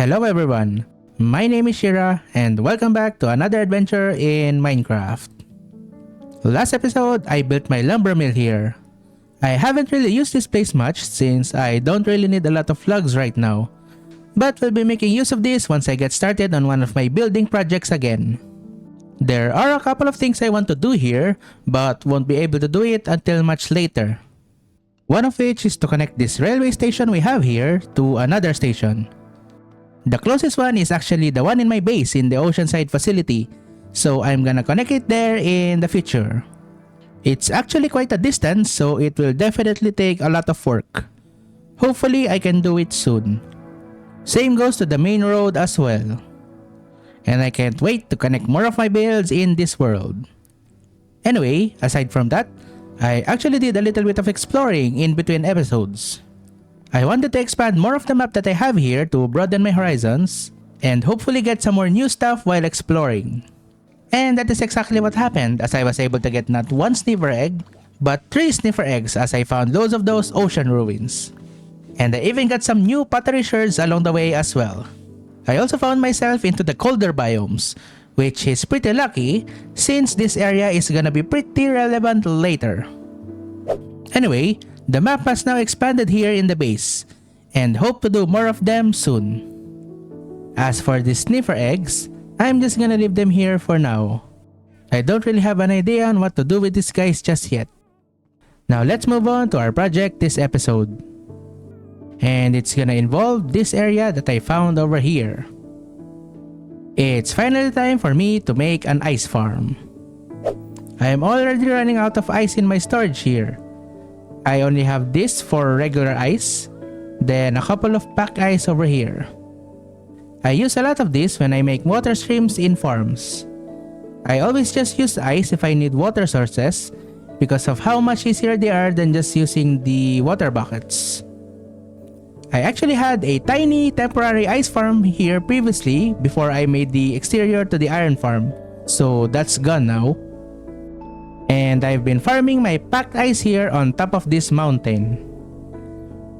Hello everyone, my name is Shira and welcome back to another adventure in Minecraft. Last episode, I built my lumber mill here. I haven't really used this place much since I don't really need a lot of logs right now, but will be making use of this once I get started on one of my building projects again. There are a couple of things I want to do here, but won't be able to do it until much later. One of which is to connect this railway station we have here to another station. The closest one is actually the one in my base in the Oceanside facility, so I'm gonna connect it there in the future. It's actually quite a distance, so it will definitely take a lot of work. Hopefully I can do it soon. Same goes to the main road as well. And I can't wait to connect more of my builds in this world. Anyway, aside from that, I actually did a little bit of exploring in between episodes. I wanted to expand more of the map that I have here to broaden my horizons and hopefully get some more new stuff while exploring. And that is exactly what happened, as I was able to get not one sniffer egg, but 3 sniffer eggs as I found loads of those ocean ruins. And I even got some new pottery shards along the way as well. I also found myself into the colder biomes, which is pretty lucky since this area is gonna be pretty relevant later. Anyway, the map has now expanded here in the base, and hope to do more of them soon. As for the sniffer eggs, I'm just gonna leave them here for now. I don't really have an idea on what to do with these guys just yet. Now let's move on to our project this episode. And it's gonna involve this area that I found over here. It's finally time for me to make an ice farm. I am already running out of ice in my storage here. I only have this for regular ice, then a couple of pack ice over here. I use a lot of this when I make water streams in farms. I always just use ice if I need water sources because of how much easier they are than just using the water buckets. I actually had a tiny temporary ice farm here previously before I made the exterior to the iron farm, so that's gone now. And I've been farming my packed ice here on top of this mountain,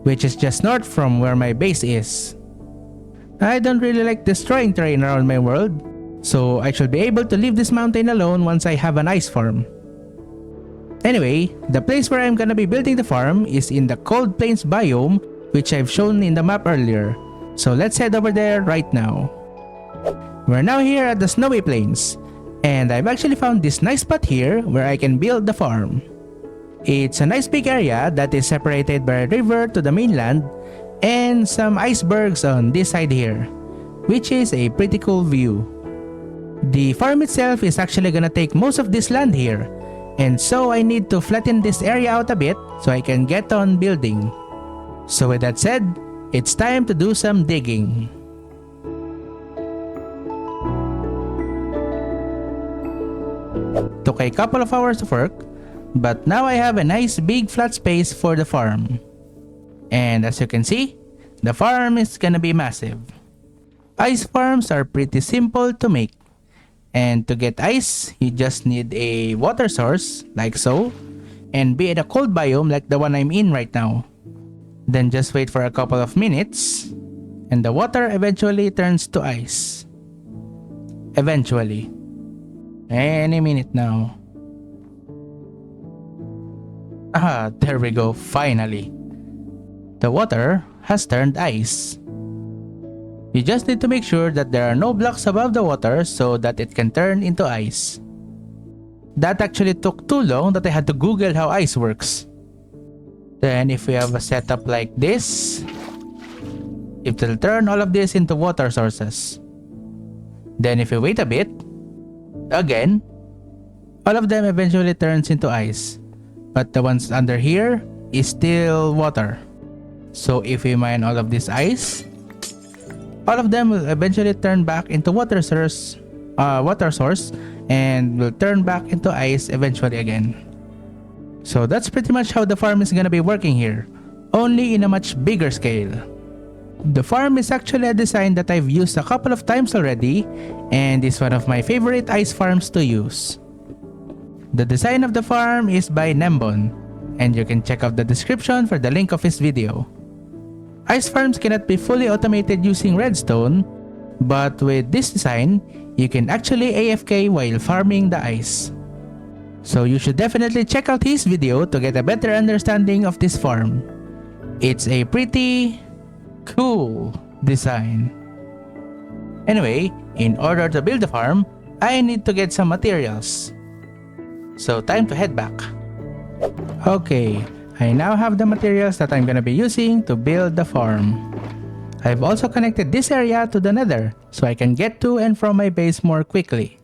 which is just north from where my base is. I don't really like destroying terrain around my world, so I should be able to leave this mountain alone once I have an ice farm. Anyway, the place where I'm gonna be building the farm is in the cold plains biome, which I've shown in the map earlier, so let's head over there right now. We're now here at the snowy plains, and I've actually found this nice spot here where I can build the farm. It's a nice big area that is separated by a river to the mainland and some icebergs on this side here, which is a pretty cool view. The farm itself is actually gonna take most of this land here, and so I need to flatten this area out a bit so I can get on building. So with that said, it's time to do some digging. Took a couple of hours of work, but now I have a nice big flat space for the farm. And as you can see, the farm is gonna be massive. Ice farms are pretty simple to make. And to get ice, you just need a water source, like so, and be in a cold biome like the one I'm in right now. Then just wait for a couple of minutes, and the water eventually turns to ice. Eventually. Any minute now. Ah, there we go, finally. The water has turned ice. You just need to make sure that there are no blocks above the water so that it can turn into ice. That actually took too long that I had to Google how ice works. Then if we have a setup like this, it will turn all of this into water sources. Then if we wait a bit, again, all of them eventually turns into ice, but the ones under here is still water. So if we mine all of this ice, all of them will eventually turn back into water source and will turn back into ice eventually again. So that's pretty much how the farm is gonna be working here, only in a much bigger scale. The farm is actually a design that I've used a couple of times already, and is one of my favorite ice farms to use. The design of the farm is by Nembon, and you can check out the description for the link of his video. Ice farms cannot be fully automated using redstone, but with this design, you can actually AFK while farming the ice. So you should definitely check out his video to get a better understanding of this farm. It's a pretty cool design. Anyway, in order to build the farm, I need to get some materials. So time to head back. Okay, I now have the materials that I'm gonna be using to build the farm. I've also connected this area to the nether, so I can get to and from my base more quickly.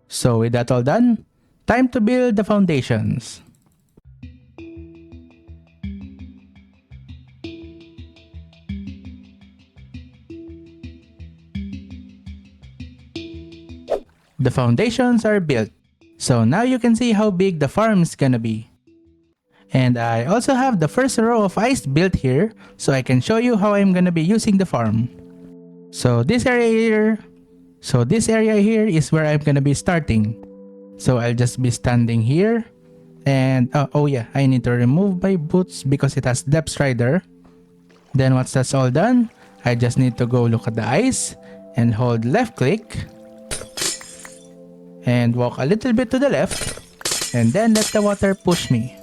So with that all done, time to build the foundations. The foundations are built, so now you can see how big the farm is gonna be. And I also have the first row of ice built here, so I can show you how I'm gonna be using the farm. So this area here is where I'm gonna be starting. So I'll just be standing here, and oh yeah, I need to remove my boots because it has depth strider. Then once that's all done, I just need to go look at the ice and hold left click and walk a little bit to the left, and then let the water push me.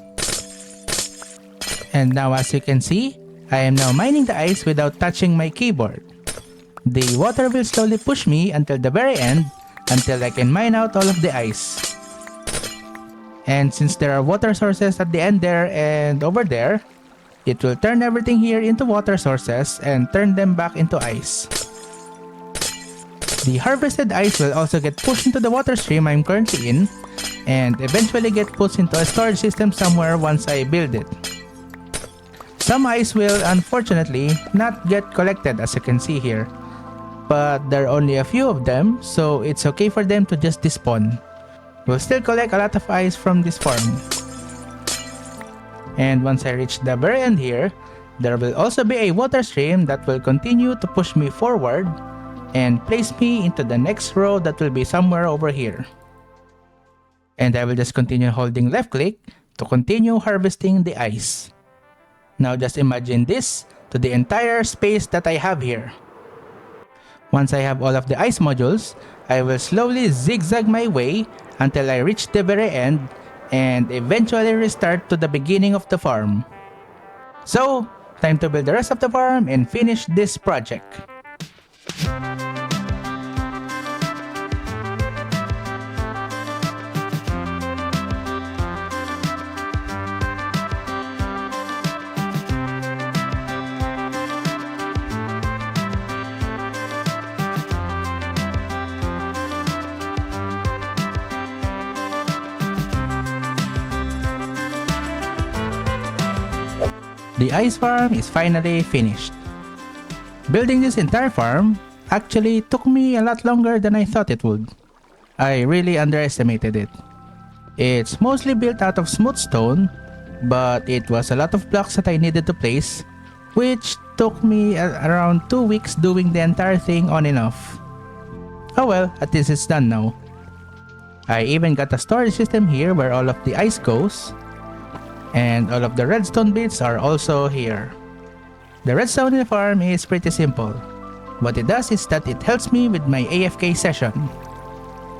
And now as you can see, I am now mining the ice without touching my keyboard. The water will slowly push me until the very end, until I can mine out all of the ice. And since there are water sources at the end there and over there, it will turn everything here into water sources and turn them back into ice. The harvested ice will also get pushed into the water stream I'm currently in, and eventually get pushed into a storage system somewhere once I build it. Some ice will unfortunately not get collected, as you can see here, but there are only a few of them, so it's okay for them to just despawn. We'll still collect a lot of ice from this farm. And once I reach the very end here, there will also be a water stream that will continue to push me forward and place me into the next row that will be somewhere over here. And I will just continue holding left click to continue harvesting the ice. Now just imagine this to the entire space that I have here. Once I have all of the ice modules, I will slowly zigzag my way until I reach the very end and eventually restart to the beginning of the farm. So, time to build the rest of the farm and finish this project. The ice farm is finally finished. Building this entire farm actually took me a lot longer than I thought it would. I really underestimated it. It's mostly built out of smooth stone, but it was a lot of blocks that I needed to place, which took me around 2 weeks doing the entire thing on and off. Oh well, at least it's done now. I even got a storage system here where all of the ice goes, and all of the redstone bits are also here. The redstone in the farm is pretty simple. What it does is that it helps me with my AFK session.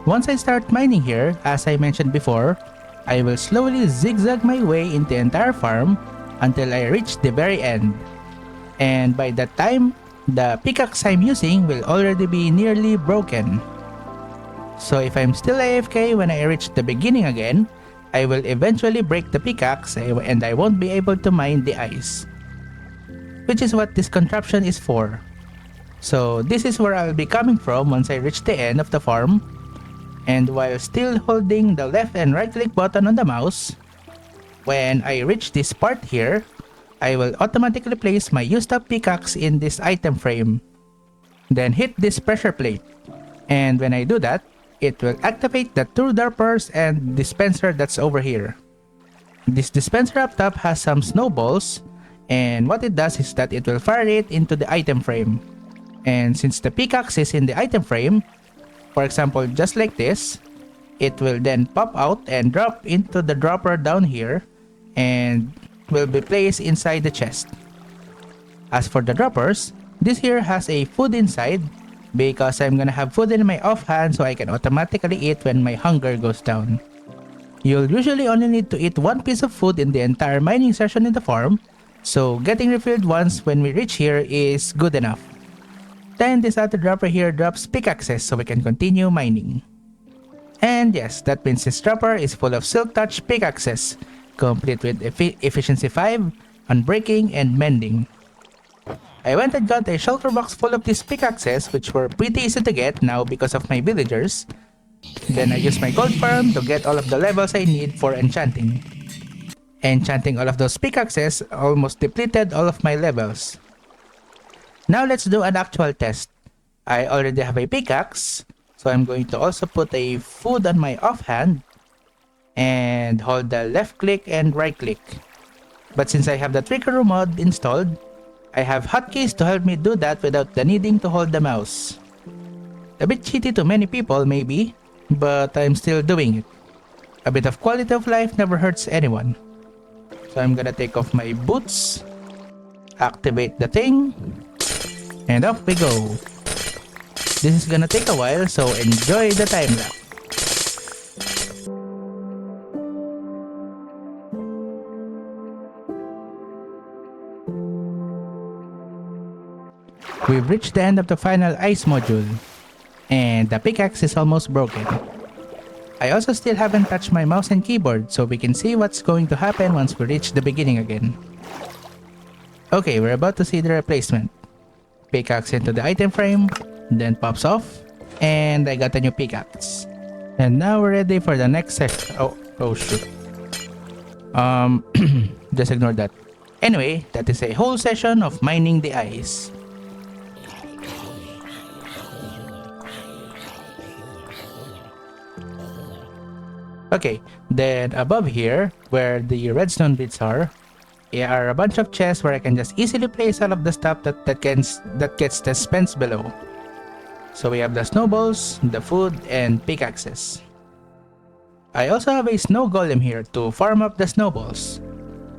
Once I start mining here, as I mentioned before, I will slowly zigzag my way in the entire farm until I reach the very end. And by that time, the pickaxe I'm using will already be nearly broken. So if I'm still AFK when I reach the beginning again, I will eventually break the pickaxe and I won't be able to mine the ice. Which is what this contraption is for. So this is where I'll be coming from once I reach the end of the farm. And while still holding the left and right click button on the mouse, when I reach this part here, I will automatically place my used up pickaxe in this item frame. Then hit this pressure plate. And when I do that, it will activate the 2 droppers and dispenser that's over here. This dispenser up top has some snowballs, and what it does is that it will fire it into the item frame. And since the pickaxe is in the item frame, for example just like this, it will then pop out and drop into the dropper down here and will be placed inside the chest. As for the droppers, this here has a food inside because I'm gonna have food in my offhand so I can automatically eat when my hunger goes down. You'll usually only need to eat one piece of food in the entire mining session in the farm, so getting refilled once when we reach here is good enough. Then this other dropper here drops pickaxes so we can continue mining. And yes, that means this dropper is full of Silk Touch pickaxes, complete with Efficiency 5, Unbreaking, and Mending. I went and got a shelter box full of these pickaxes which were pretty easy to get now because of my villagers. Then I used my gold farm to get all of the levels I need for enchanting. Enchanting all of those pickaxes almost depleted all of my levels. Now let's do an actual test. I already have a pickaxe, so I'm going to also put a food on my offhand and hold the left click and right click. But since I have the Tweakeroo mod installed, I have hotkeys to help me do that without the needing to hold the mouse. A bit cheaty to many people maybe, but I'm still doing it. A bit of quality of life never hurts anyone. So I'm gonna take off my boots, activate the thing, and off we go. This is gonna take a while, so enjoy the time lapse. We've reached the end of the final ice module, and the pickaxe is almost broken. I also still haven't touched my mouse and keyboard, so we can see what's going to happen once we reach the beginning again. Okay, we're about to see the replacement. Pickaxe into the item frame, then pops off, and I got a new pickaxe. And now we're ready for the next section. Oh shoot. Just ignore that. Anyway, that is a whole session of mining the ice. Okay, then above here, where the redstone bits are a bunch of chests where I can just easily place all of the stuff that gets dispensed below. So we have the snowballs, the food, and pickaxes. I also have a snow golem here to farm up the snowballs.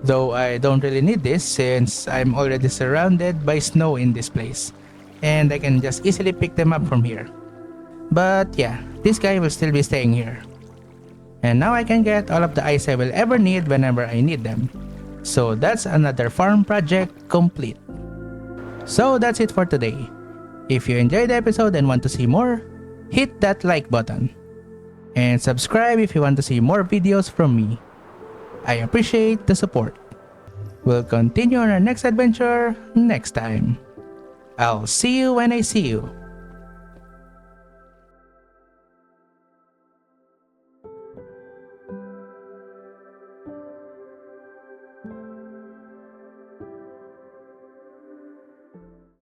Though I don't really need this since I'm already surrounded by snow in this place, and I can just easily pick them up from here. But yeah, this guy will still be staying here. And now I can get all of the ice I will ever need whenever I need them. So that's another farm project complete. So that's it for today. If you enjoyed the episode and want to see more, hit that like button. And subscribe if you want to see more videos from me. I appreciate the support. We'll continue on our next adventure next time. I'll see you when I see you.